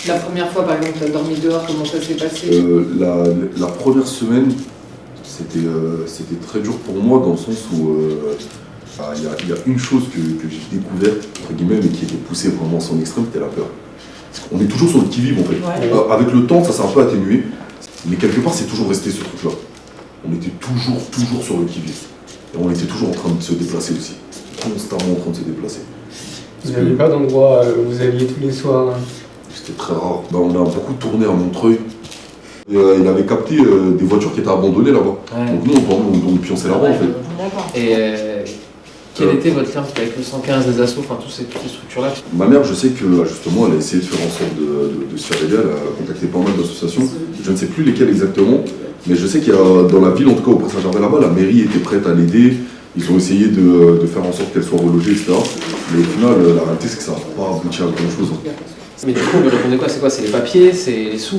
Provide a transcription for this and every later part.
La première fois, par exemple, tu as dormi dehors, comment ça s'est passé? La première semaine, c'était très dur pour moi dans le sens où il y a une chose que j'ai découverte, entre guillemets, mais qui était poussée vraiment à son extrême, c'était la peur. On est toujours sur le qui-vive en fait. Ouais. Avec le temps, ça s'est un peu atténué, mais quelque part, c'est toujours resté ce truc-là. On était toujours sur le qui-vive. Et on était toujours en train de se déplacer aussi. Constamment en train de se déplacer. Vous n'aviez pas d'endroit où vous alliez tous les soirs? C'était très rare. On a beaucoup tourné à Montreuil. Il avait capté des voitures qui étaient abandonnées là-bas. Ouais. Donc nous, on pionçait là-bas en fait. D'accord. Et quel était votre lien avec le 115, les assos, enfin toutes ces structures-là? Ma mère, je sais que justement, elle a essayé de faire en sorte de se faire aider. Elle a contacté pas mal d'associations. Je ne sais plus lesquelles exactement, mais je sais qu'il y a dans la ville, en tout cas au Prince-Gervais là-bas, la mairie était prête à l'aider. Ils ont essayé de faire en sorte qu'elle soit relogée, etc. Mais au final, la réalité, c'est que ça n'a pas abouti à grand-chose. Mais du coup, on lui répondait quoi? C'est quoi? C'est les papiers? C'est les sous?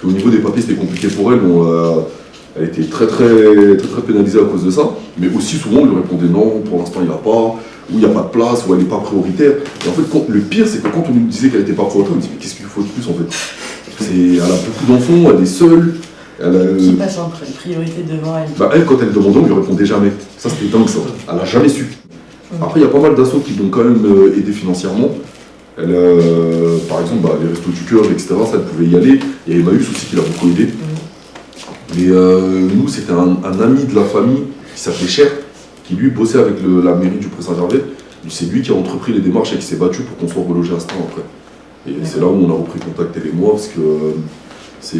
Au niveau des papiers, c'était compliqué pour elle. Elle était très pénalisée à cause de ça. Mais aussi, souvent, on lui répondait non, pour l'instant, il n'y en a pas, ou il n'y a pas de place, ou elle n'est pas prioritaire. Et en fait, le pire, c'est que quand on nous disait qu'elle n'était pas prioritaire, on me disait mais qu'est-ce qu'il faut de plus en fait? Elle a beaucoup d'enfants, elle est seule. Qui passe en priorité devant elle? Elle, quand elle demandait, on lui répondait jamais. Ça, c'était dingue, ça. Elle n'a jamais su. Après, il y a pas mal d'assos qui l'ont quand même aidé financièrement. Elle, par exemple, les restos du cœur, etc., ça, elle pouvait y aller. Il y a Emmaüs aussi qui l'a beaucoup aidé. Mais nous, c'était un ami de la famille qui s'appelait Cher, qui lui bossait avec la mairie du Prince-Gervais. C'est lui qui a entrepris les démarches et qui s'est battu pour qu'on soit relogé à ce temps après. Et c'est là où on a repris contact, elle et moi, parce que c'est...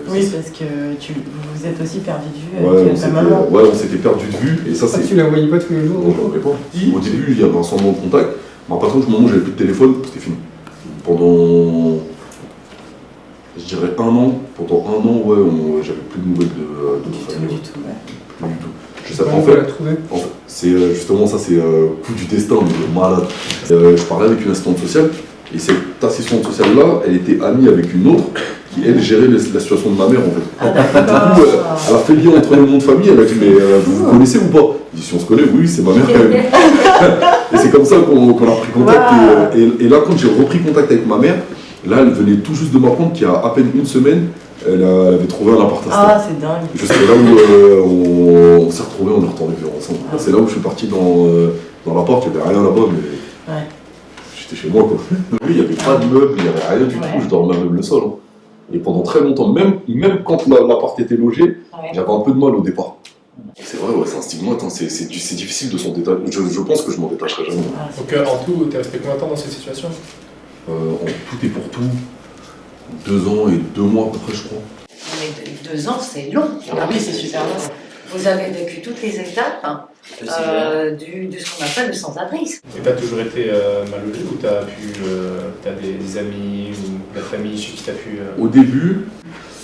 oui, parce que vous êtes aussi perdu de vue avec ta maman. Ouais, on s'était perdu de vue. Et ça, c'est... Tu la voyais pas tous les jours? Non, je la voyais pas. Au début, il y avait un semblant de contact. Mais à partir du moment où j'avais plus de téléphone, c'était fini. Pendant, je dirais un an, j'avais plus de nouvelles de ma famille. Du tout, ouais. Plus du tout. Je sais pas, en fait, c'est justement ça, c'est coup du destin, mais malade. Je parlais avec une assistante sociale, et cette assistante sociale-là, elle était amie avec une autre, qui elle gérait la situation de ma mère en fait. Du coup, elle a fait lien entre le nom de famille, elle a dit mais vous vous connaissez ou pas? Je dis si on se connaît, oui, c'est ma mère quand même. Et c'est comme ça qu'on a pris contact. Et là, quand j'ai repris contact avec ma mère, là, elle venait tout juste de m'apprendre qu'il y a à peine une semaine, elle avait trouvé un appart à Star. Ah, c'est dingue. C'est là où on s'est retrouvés, on est retournés vivre ensemble. C'est là où je suis parti dans l'appart, il n'y avait rien là-bas, mais j'étais chez moi quoi. Oui, il n'y avait pas de meubles, il n'y avait rien du tout, je dormais même le sol. Et pendant très longtemps, même quand l'appart était logé, j'avais un peu de mal au départ. C'est vrai, c'est un stigmate, c'est difficile de s'en détacher. Je pense que je m'en détacherai jamais. Donc en tout, t'es resté combien de temps dans cette situation? En tout et pour tout, 2 ans et 2 mois à peu près, je crois. Mais 2 ans, c'est long. Oui, c'est super long. Vous avez vécu toutes les étapes de ce qu'on appelle le sans-abrisme. Et t'as toujours été mal logé ou t'as des amis ou la famille chez qui t'as pu... Au début,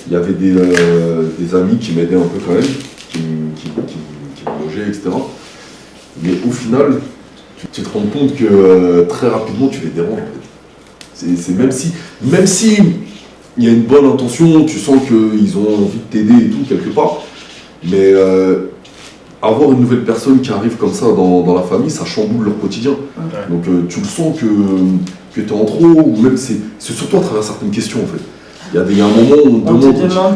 il y avait des amis qui m'aidaient un peu quand même, qui me logeaient, etc. Mais au final, tu te rends compte que très rapidement, tu les déranges en fait. C'est même si il y a une bonne intention, tu sens qu'ils ont envie de t'aider et tout, quelque part, mais avoir une nouvelle personne qui arrive comme ça dans la famille, ça chamboule leur quotidien. Ouais. Donc tu le sens que tu es en trop, ou même c'est surtout à travers certaines questions en fait. Il y a un moment où on te demande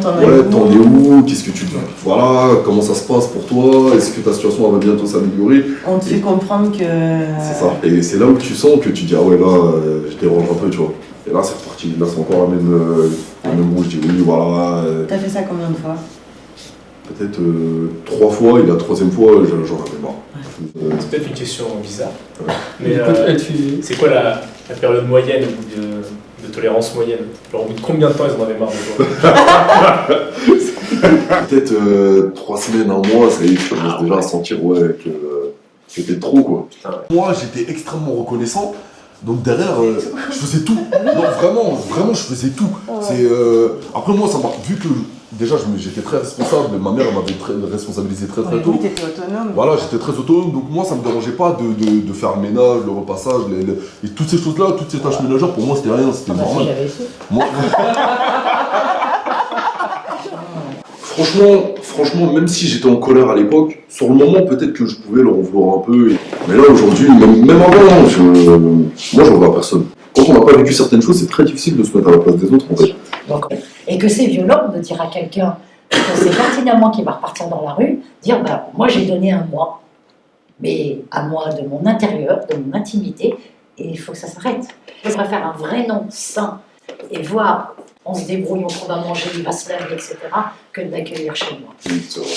t'en es où, qu'est-ce que tu dis, voilà, comment ça se passe pour toi, est-ce que ta situation elle va bientôt s'améliorer. On te fait comprendre que... C'est ça, et c'est là où tu sens que tu dis ah ouais là, je dérange un peu, tu vois. Et là c'est reparti, là c'est encore la même où je dis oui, voilà. T'as fait ça combien de fois? Peut-être 3 fois, et la 3e fois, j'en avais marre. C'est peut-être une question bizarre, mais c'est quoi la période moyenne de tolérance moyenne? Genre au bout de combien de temps ils en avaient marre de toi? Peut-être 3 semaines, 1 mois, ça y est, je commence déjà à sentir que c'était trop quoi. Moi j'étais extrêmement reconnaissant. Donc derrière, je faisais tout. Non, vraiment, je faisais tout. Après moi, ça m'a vu que déjà j'étais très responsable. Ma mère m'avait responsabilisé très tôt. Oui, t'étais autonome. Voilà, j'étais très autonome. Donc moi, ça me dérangeait pas de faire le ménage, le repassage, et toutes ces choses-là, toutes ces tâches ménagères. Pour moi, c'était rien, c'était normal. Moi, franchement, même si j'étais en colère à l'époque, sur le moment, peut-être que je pouvais leur en vouloir un peu. Mais là, aujourd'hui, même avant, moi, j'en veux à personne. quand on n'a pas vécu certaines choses, c'est très difficile de se mettre à la place des autres, en fait. Donc, et que c'est violent de dire à quelqu'un que c'est pertinemment qu'il va repartir dans la rue, dire bah, moi j'ai donné un moi, mais à moi de mon intérieur, de mon intimité, et il faut que ça s'arrête. Je préfère un vrai nom sain et voir, on se débrouille, on trouve à manger, il va se laver, etc., que de l'accueillir chez moi. Oui, c'est vrai.